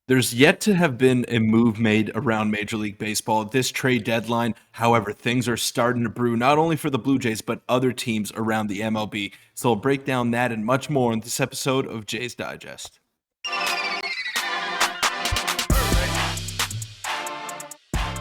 There's yet to have been a move made around Major League Baseball at this trade deadline. However, things are starting to brew not only for the Blue Jays, but other teams around the MLB. So we'll break down that and much more in this episode of Jays Digest.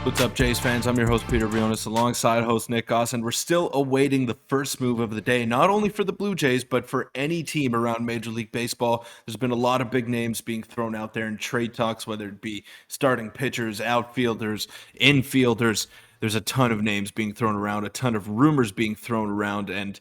What's up, Jays fans? I'm your host, Peter Vryonis, alongside host Nick Gosse, and we're still awaiting the first move of the day, not only for the Blue Jays, but for any team around Major League Baseball. There's been a lot of big names being thrown out there in trade talks, whether it be starting pitchers, outfielders, infielders. There's a ton of names being thrown around, a ton of rumors being thrown around, and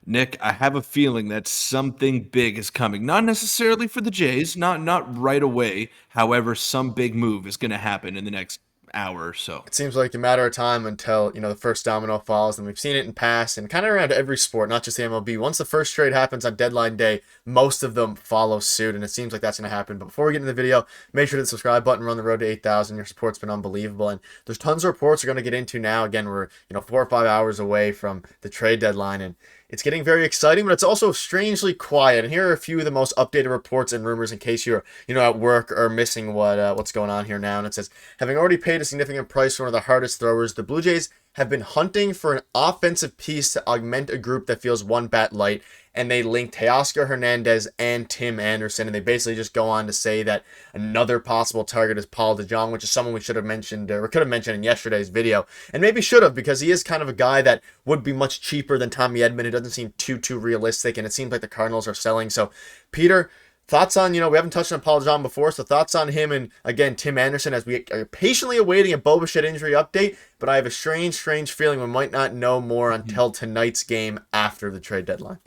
Nick, I have a feeling that something big is coming. Not necessarily for the Jays, not right away. However, some big move is going to happen in the next hour or so. It seems like a matter of time until, the first domino falls, and we've seen it in past and kind of around every sport, not just the MLB. Once the first trade happens on deadline day, most of them follow suit, and it seems like that's going to happen. But before we get into the video, make sure to hit the subscribe button. We're on the road to 8,000. Your support's been unbelievable, and there's tons of reports we're going to get into now. Again, we're 4 or 5 hours away from the trade deadline, and it's getting very exciting, but it's also strangely quiet. And here are a few of the most updated reports and rumors in case you're, at work or missing what's going on here now. And it says, having already paid a significant price for one of the hardest throwers, the Blue Jays have been hunting for an offensive piece to augment a group that feels one bat light. And they linked Teoscar Hernandez and Tim Anderson, and they basically just go on to say that another possible target is Paul DeJong, which is someone we should have mentioned or could have mentioned in yesterday's video, and maybe should have, because he is kind of a guy that would be much cheaper than Tommy Edman. It doesn't seem too realistic, and it seems like the Cardinals are selling. So, Peter, thoughts on, we haven't touched on Paul DeJong before, so thoughts on him and, again, Tim Anderson as we are patiently awaiting a Boba Shett injury update, but I have a strange feeling we might not know more until tonight's game after the trade deadline.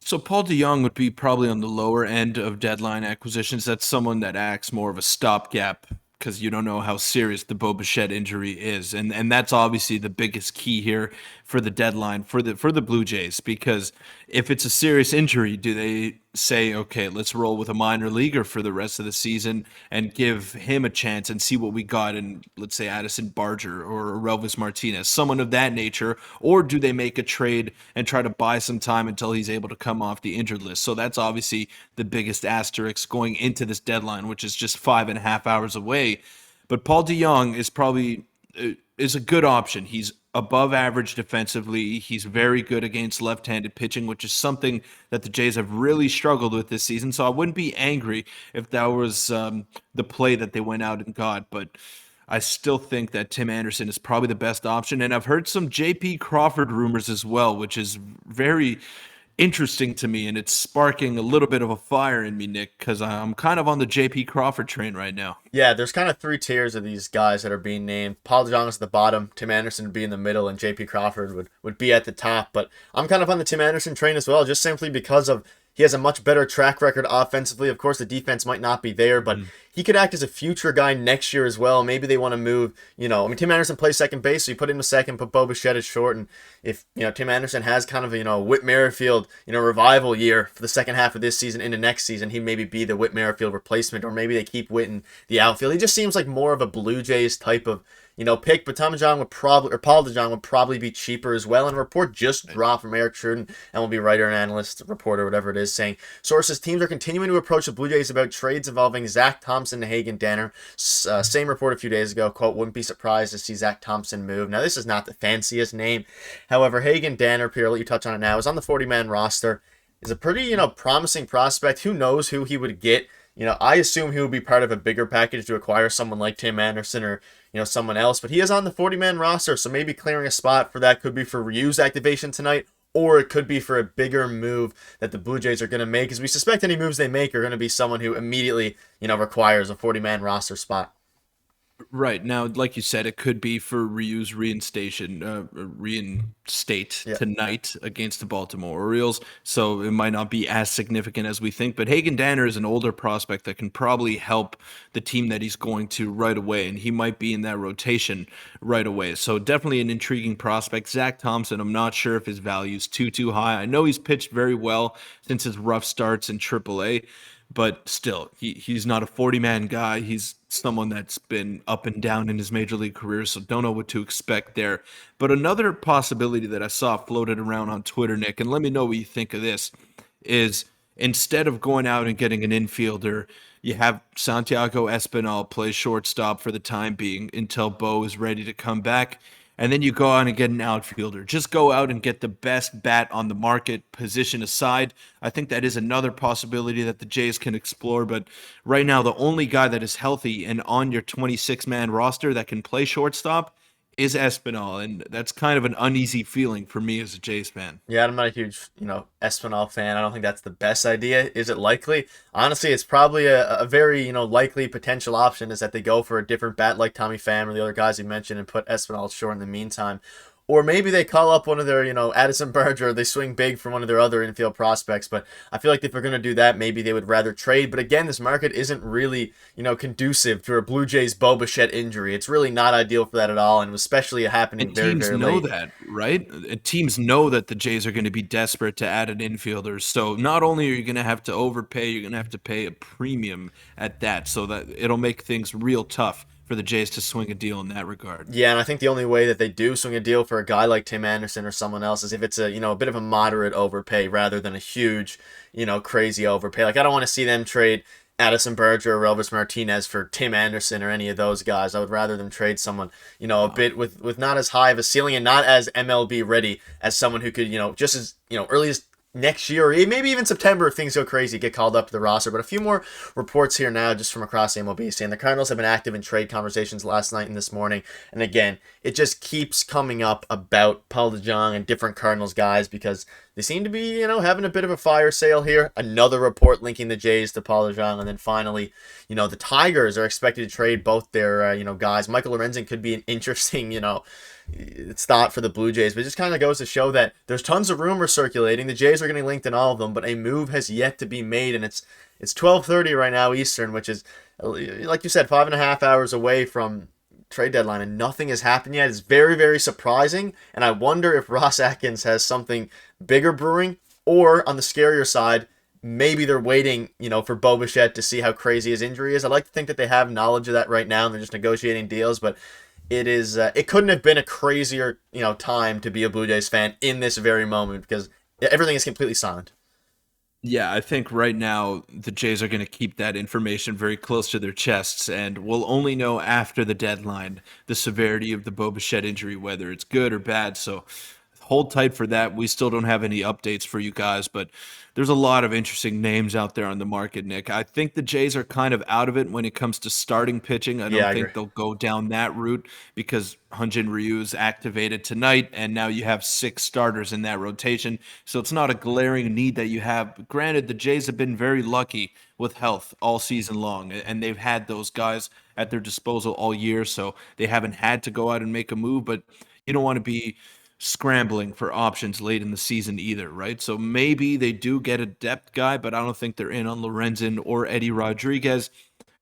So Paul DeJong would be probably on the lower end of deadline acquisitions. That's someone that acts more of a stopgap because you don't know how serious the Boba Shett injury is, and that's obviously the biggest key here for the deadline for the Blue Jays. Because if it's a serious injury, do they say, okay, let's roll with a minor leaguer for the rest of the season and give him a chance and see what we got in, let's say, Addison Barger or Relvis Martinez, someone of that nature? Or do they make a trade and try to buy some time until he's able to come off the injured list? So that's obviously the biggest asterisk going into this deadline, which is just 5.5 hours away. But Paul DeJong is a good option. He's above average defensively. He's very good against left-handed pitching, which is something that the Jays have really struggled with this season. So I wouldn't be angry if that was the play that they went out and got. But I still think that Tim Anderson is probably the best option. And I've heard some J.P. Crawford rumors as well, which is very interesting to me. And it's sparking a little bit of a fire in me, Nick, because I'm kind of on the J.P. Crawford train right now. Yeah, there's kind of 3 tiers of these guys that are being named. Paul DeJong is at the bottom, Tim Anderson would be in the middle, and J.P. Crawford would be at the top. But I'm kind of on the Tim Anderson train as well, just simply because of he has a much better track record offensively. Of course, the defense might not be there, but he could act as a future guy next year as well. Maybe they want to move, Tim Anderson plays second base, so you put him a second, put Boba Shett at short. And if, Tim Anderson has kind of a, Whit Merrifield, revival year for the second half of this season into next season, he maybe be the Whit Merrifield replacement, or maybe they keep Whit in the outfield. He just seems like more of a Blue Jays type of pick, but Paul DeJong would probably be cheaper as well. And a report just dropped from Eric Truden, MLB writer and analyst, reporter, whatever it is, saying sources teams are continuing to approach the Blue Jays about trades involving Zach Thompson and Hagen Danner. Same report a few days ago, quote, wouldn't be surprised to see Zach Thompson move. Now, this is not the fanciest name. However, Hagen Danner, Peter, I'll let you touch on it now, is on the 40-man roster, is a pretty, promising prospect. Who knows who he would get? I assume he would be part of a bigger package to acquire someone like Tim Anderson or, someone else. But he is on the 40-man roster, so maybe clearing a spot for that could be for Ryu's activation tonight, or it could be for a bigger move that the Blue Jays are going to make, because we suspect any moves they make are going to be someone who immediately, requires a 40-man roster spot. Right. Now, like you said, it could be for Ryu's reinstate tonight against the Baltimore Orioles, so it might not be as significant as we think. But Hagen Danner is an older prospect that can probably help the team that he's going to right away, and he might be in that rotation right away. So definitely an intriguing prospect. Zach Thompson, I'm not sure if his value is too high. I know he's pitched very well since his rough starts in AAA, but still, he's not a 40-man guy. He's someone that's been up and down in his major league career, so don't know what to expect there. But another possibility that I saw floated around on Twitter, Nick, and let me know what you think of this, is Instead of going out and getting an infielder, you have Santiago Espinal play shortstop for the time being until Bo is ready to come back. And then you go out and get an outfielder. Just go out and get the best bat on the market, position aside. I think that is another possibility that the Jays can explore. But right now, the only guy that is healthy and on your 26-man roster that can play shortstop is Espinal. And that's kind of an uneasy feeling for me as a Jays fan. Yeah, I'm not a huge, Espinal fan. I don't think that's the best idea. Is it likely? Honestly, it's probably a very, likely potential option is that they go for a different bat like Tommy Pham or the other guys you mentioned and put Espinal short in the meantime. Or maybe they call up one of their, Addison Berger, or they swing big for one of their other infield prospects. But I feel like if they're going to do that, maybe they would rather trade. But again, this market isn't really, conducive to a Blue Jays Boba Shett injury. It's really not ideal for that at all, and especially happening And very, teams very know late. that, right? Teams know that the Jays are going to be desperate to add an infielder. So not only are you going to have to overpay, you're going to have to pay a premium at that. So that it'll make things real tough for the Jays to swing a deal in that regard. Yeah, and I think the only way that they do swing a deal for a guy like Tim Anderson or someone else is if it's a bit of a moderate overpay rather than a huge, crazy overpay. Like I don't want to see them trade Addison Berger or Elvis Martinez for Tim Anderson or any of those guys. I would rather them trade someone, a bit with not as high of a ceiling and not as MLB ready as someone who could, just as, early as next year, or maybe even September if things go crazy, get called up to the roster. But a few more reports here now just from across the MLB saying the Cardinals have been active in trade conversations last night and this morning. And again, it just keeps coming up about Paul DeJong and different Cardinals guys because they seem to be, having a bit of a fire sale here. Another report linking the Jays to Paul DeJong. And then finally, the Tigers are expected to trade both their, guys. Michael Lorenzen could be an interesting, it's thought for the Blue Jays, but it just kind of goes to show that there's tons of rumors circulating. The Jays are getting linked in all of them, but a move has yet to be made, and it's 12:30 right now Eastern, which is, like you said, 5.5 hours away from trade deadline, and nothing has happened yet. It's very, very surprising, and I wonder if Ross Atkins has something bigger brewing, or on the scarier side, maybe they're waiting, for Boba Shett to see how crazy his injury is. I'd like to think that they have knowledge of that right now, and they're just negotiating deals, but it couldn't have been a crazier, time to be a Blue Jays fan in this very moment because everything is completely silent. Yeah, I think right now the Jays are going to keep that information very close to their chests, and we'll only know after the deadline the severity of the Boba Shett injury, whether it's good or bad. So hold tight for that. We still don't have any updates for you guys, but there's a lot of interesting names out there on the market, Nick. I think the Jays are kind of out of it when it comes to starting pitching. I Yeah, don't I agree. think they'll go down that route because Hyun-Jin Ryu is activated tonight, and now you have 6 starters in that rotation. So it's not a glaring need that you have. Granted, the Jays have been very lucky with health all season long, and they've had those guys at their disposal all year, so they haven't had to go out and make a move, but you don't want to be scrambling for options late in the season either, right? So maybe they do get a depth guy, but I don't think they're in on Lorenzen or Eddie Rodriguez.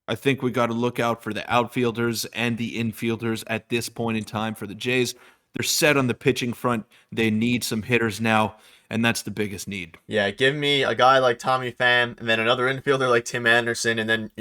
I think we got to look out for the outfielders and the infielders at this point in time for the Jays. They're set on the pitching front. They need some hitters now, and that's the biggest need. Yeah, give me a guy like Tommy Pham and then another infielder like Tim Anderson, and then,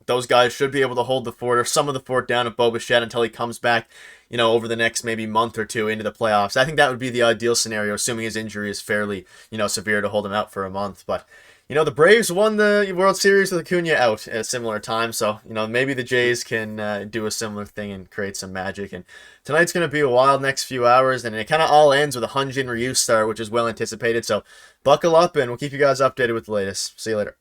those guys should be able to hold the fort or some of the fort down at Boba Shett until he comes back, over the next maybe month or two into the playoffs. I think that would be the ideal scenario, assuming his injury is fairly, severe to hold him out for a month. But, the Braves won the World Series with Acuna out at a similar time, so, maybe the Jays can do a similar thing and create some magic. And tonight's going to be a wild next few hours, and it kind of all ends with a Hyun-Jin Ryu start, which is well anticipated. So buckle up, and we'll keep you guys updated with the latest. See you later.